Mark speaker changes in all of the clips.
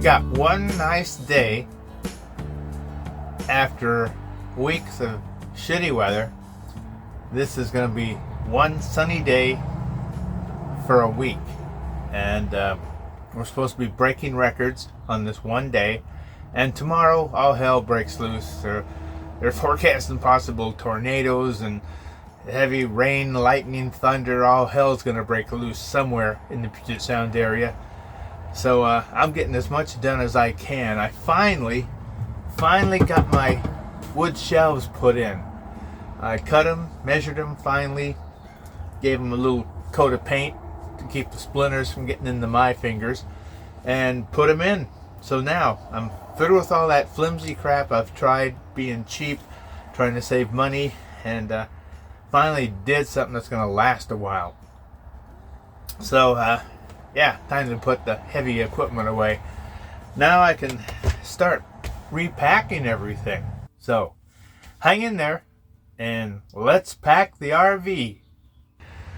Speaker 1: got one nice day after weeks of shitty weather. This is going to be one sunny day for a week, and we're supposed to be breaking records on this one day, and tomorrow all hell breaks loose. They're forecasting possible tornadoes and heavy rain, lightning, thunder. All hell's going to break loose somewhere in the Puget Sound area. So I'm getting as much done as I can. I finally got my wood shelves put in. I cut them, measured them finally, gave them a little coat of paint to keep the splinters from getting into my fingers, and put them in. So now I'm through with all that flimsy crap. I've tried being cheap, trying to save money, and finally did something that's going to last a while. So yeah, time to put the heavy equipment away. Now I can start repacking everything. So hang in there and let's pack the RV.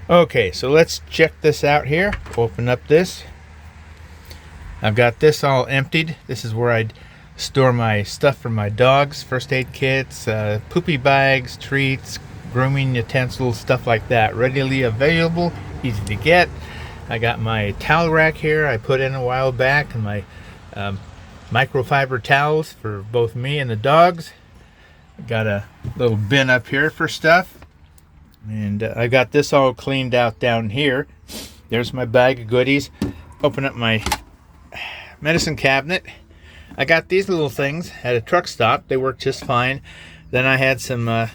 Speaker 1: Okay, so let's check this out here. Open up this. I've got this all emptied. This is where I'd store my stuff for my dogs, first aid kits, poopy bags, treats, grooming utensils, stuff like that. Readily available, easy to get. I got my towel rack here I put in a while back, and my microfiber towels for both me and the dogs. Got a little bin up here for stuff, and I got this all cleaned out down here. There's my bag of goodies. Open up my medicine cabinet. I got these little things at a truck stop. They work just fine. Then I had some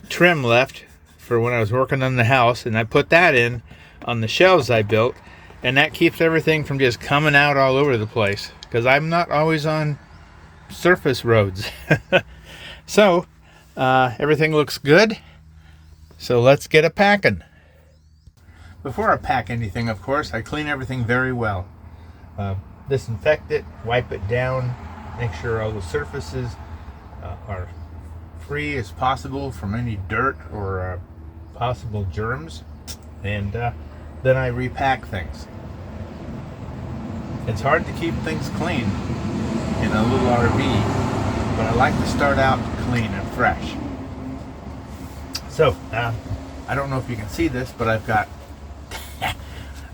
Speaker 1: trim left for when I was working on the house, and I put that in on the shelves I built, and that keeps everything from just coming out all over the place, because I'm not always on surface roads. So everything looks good, so let's get a packing. Before I pack anything, of course, I clean everything very well. Disinfect it, wipe it down, make sure all the surfaces are free as possible from any dirt or possible germs, and then I repack things. It's hard to keep things clean in a little RV, but I like to start out clean and fresh. So I don't know if you can see this, but I've got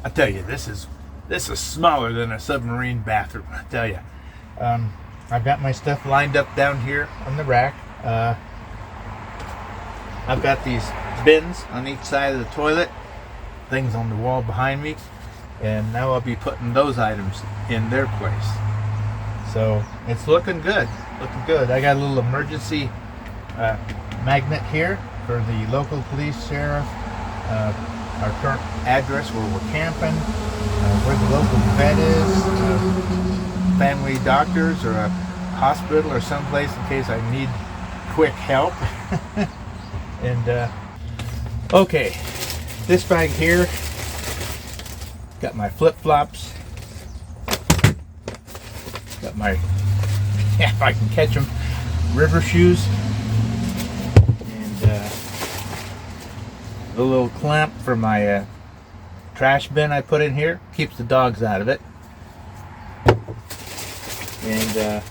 Speaker 1: I tell you, this is smaller than a submarine bathroom, I tell you. I've got my stuff lined up down here on the rack. I've got these bins on each side of the toilet, things on the wall behind me, and now I'll be putting those items in their place. So it's looking good, I got a little emergency magnet here for the local police, sheriff, our current address where we're camping, where the local vet is, family doctors, or a hospital, or someplace in case I need quick help. And okay, this bag here, got my flip-flops, got my, if I can catch them, river shoes, and the little clamp for my trash bin I put in here, keeps the dogs out of it. And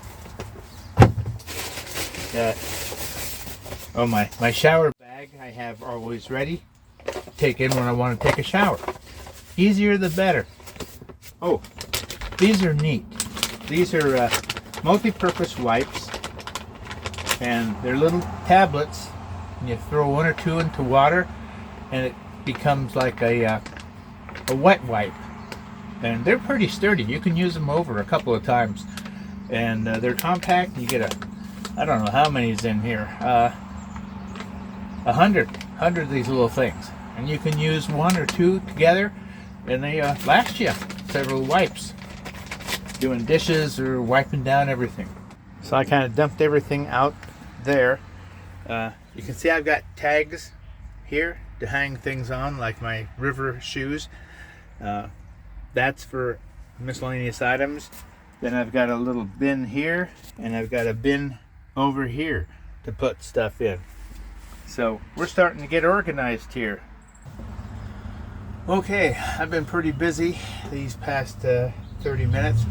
Speaker 1: oh, my shower bag I have always ready to take in when I want to take a shower. Easier the better. Oh, these are neat. These are multi-purpose wipes, and they're little tablets, and you throw one or two into water and it becomes like a wet wipe, and they're pretty sturdy. You can use them over a couple of times, and they're compact. You get I don't know how many is in here, 100 of these little things, and you can use one or two together, and they last you several wipes, doing dishes or wiping down everything. So I kind of dumped everything out there. You can see I've got tags here to hang things on, like my river shoes. That's for miscellaneous items. Then I've got a little bin here, and I've got a bin over here to put stuff in. So we're starting to get organized here. Okay, I've been pretty busy these past 30 minutes.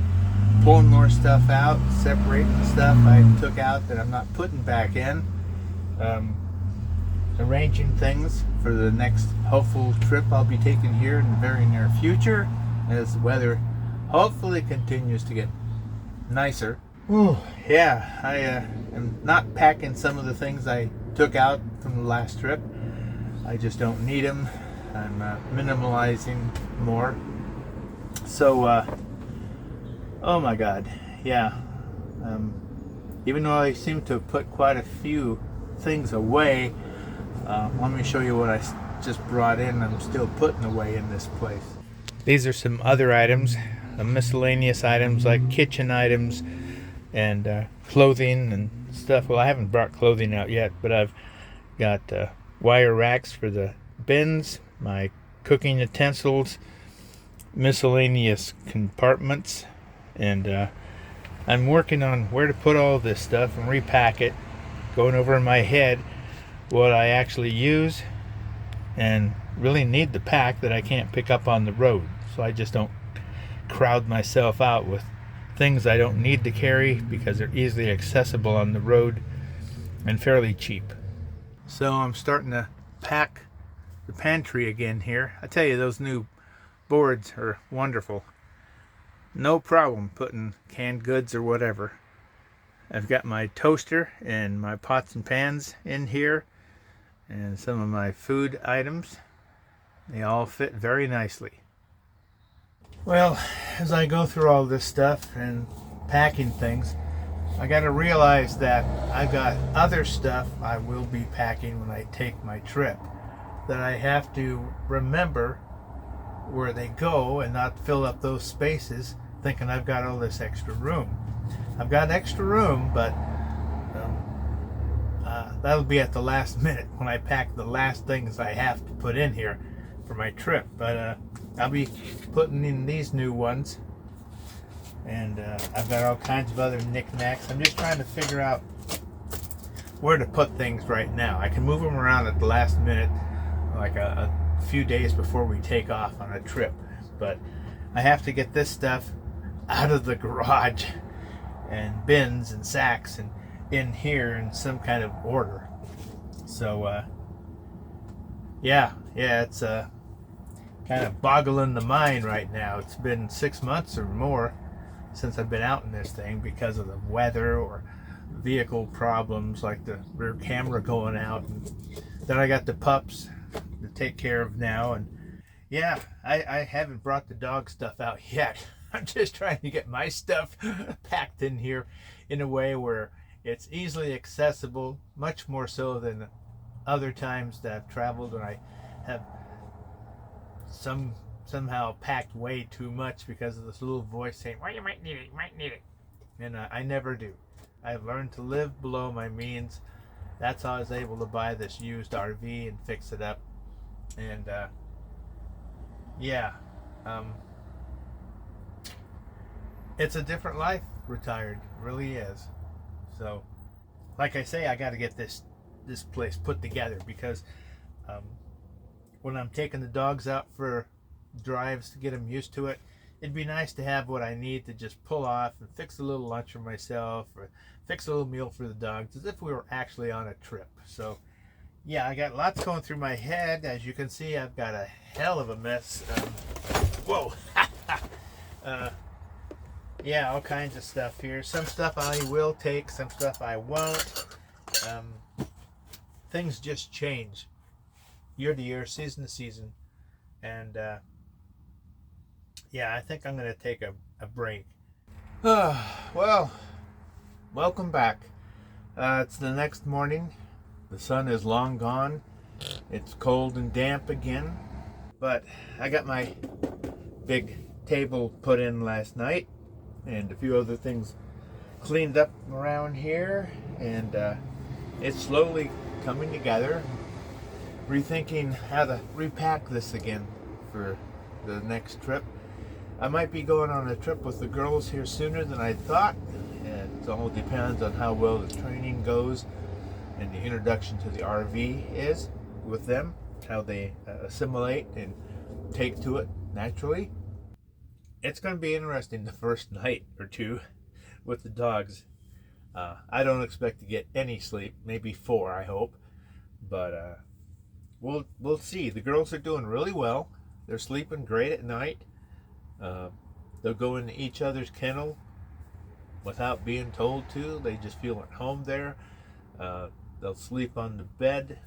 Speaker 1: pulling more stuff out, separating the stuff I took out that I'm not putting back in, arranging things for the next hopeful trip I'll be taking here in the very near future as the weather hopefully continues to get nicer. Ooh, yeah, I am not packing some of the things I took out from the last trip. I just don't need them. I'm minimalizing more. So, oh my God, yeah. Even though I seem to have put quite a few things away, let me show you what I just brought in. I'm still putting away in this place. These are some other items, miscellaneous items like kitchen items and clothing and stuff. Well, I haven't brought clothing out yet, but I've got wire racks for the bins, my cooking utensils, miscellaneous compartments, and I'm working on where to put all this stuff and repack it, going over in my head what I actually use and really need to pack that I can't pick up on the road, so I just don't crowd myself out with things I don't need to carry because they're easily accessible on the road and fairly cheap. So I'm starting to pack the pantry again here. I tell you, those new boards are wonderful. No problem putting canned goods or whatever. I've got my toaster and my pots and pans in here and some of my food items. They all fit very nicely. Well, as I go through all this stuff and packing things, I got to realize that I've got other stuff I will be packing when I take my trip that I have to remember where they go and not fill up those spaces thinking I've got all this extra room. I've got extra room, but that'll be at the last minute when I pack the last things I have to put in here for my trip. But I'll be putting in these new ones, and I've got all kinds of other knickknacks. I'm just trying to figure out where to put things right now. I can move them around at the last minute, like a few days before we take off on a trip, but I have to get this stuff out of the garage and bins and sacks and in here in some kind of order. So yeah, it's kind of boggling the mind right now. It's been 6 months or more since I've been out in this thing because of the weather or vehicle problems like the rear camera going out, and then I got the pups to take care of now. And yeah, I haven't brought the dog stuff out yet. I'm just trying to get my stuff packed in here in a way where it's easily accessible, much more so than other times that I've traveled when I have somehow packed way too much because of this little voice saying, well, you might need it, and I never do. I've learned to live below my means. That's how I was able to buy this used RV and fix it up. And yeah, it's a different life, retired. It really is. So, like I say, I got to get this place put together because when I'm taking the dogs out for drives to get them used to it, it'd be nice to have what I need to just pull off and fix a little lunch for myself or fix a little meal for the dogs as if we were actually on a trip. So yeah, I got lots going through my head. As you can see, I've got a hell of a mess. Whoa. Yeah, all kinds of stuff here. Some stuff I will take, some stuff I won't. Things just change year to year, season to season. And yeah, I think I'm going to take a break. Well, welcome back. It's the next morning. The sun is long gone. It's cold and damp again. But I got my big table put in last night and a few other things cleaned up around here, and it's slowly coming together. Rethinking how to repack this again for the next trip. I might be going on a trip with the girls here sooner than I thought. It all depends on how well the training goes and the introduction to the RV is with them, how they assimilate and take to it naturally. it's going to be interesting the first night or two with the dogs. I don't expect to get any sleep, maybe 4, I hope, but we'll see. The girls are doing really well. They're sleeping great at night. They'll go into each other's kennel without being told to. They just feel at home there. They'll sleep on the bed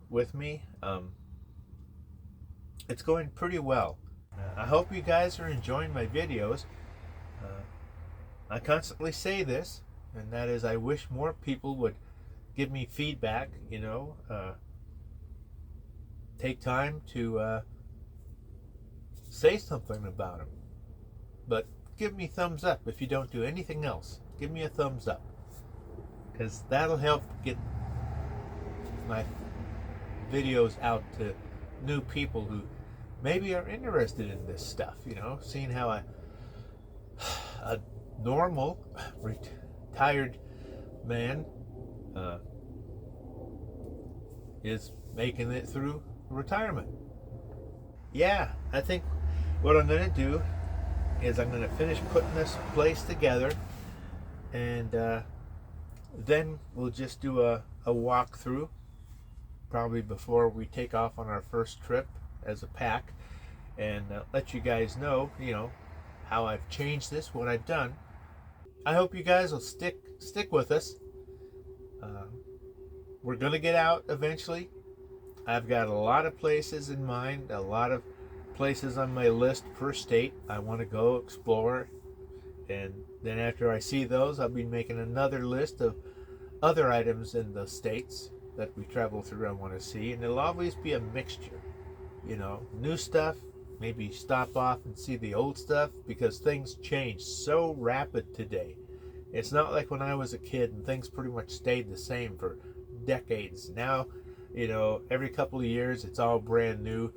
Speaker 1: with me. It's going pretty well. I hope you guys are enjoying my videos. I constantly say this, and that is I wish more people would give me feedback, you know, take time to say something about them. But give me thumbs up if you don't do anything else. Give me a thumbs up, because that'll help get my videos out to new people who maybe are interested in this stuff, you know, seeing how a normal retired man is making it through retirement. Yeah, I think what I'm going to do is I'm going to finish putting this place together, and then we'll just do a walkthrough probably before we take off on our first trip as a pack, and let you guys know, you know, how I've changed this, what I've done. I hope you guys will stick with us. We're gonna get out eventually. I've got a lot of places in mind, a lot of places on my list per state I want to go explore, and then after I see those, I'll be making another list of other items in the states that we travel through I want to see, and it'll always be a mixture, you know, new stuff, maybe stop off and see the old stuff, because things change so rapid today. It's not like when I was a kid and things pretty much stayed the same for decades. Now, you know, every couple of years it's all brand new.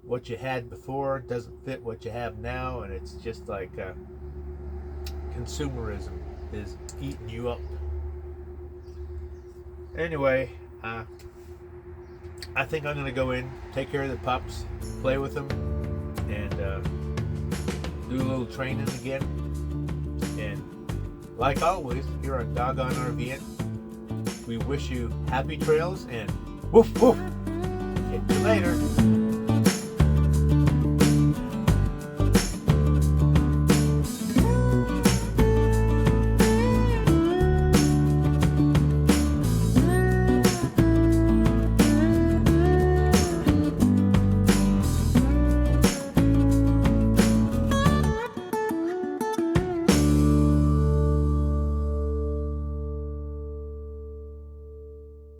Speaker 1: What you had before doesn't fit what you have now, and it's just like consumerism is eating you up. Anyway, I think I'm going to go in, take care of the pups, play with them, and do a little training again. And like always, here on Doggone RV'N, we wish you happy trails and woof woof. Catch you later.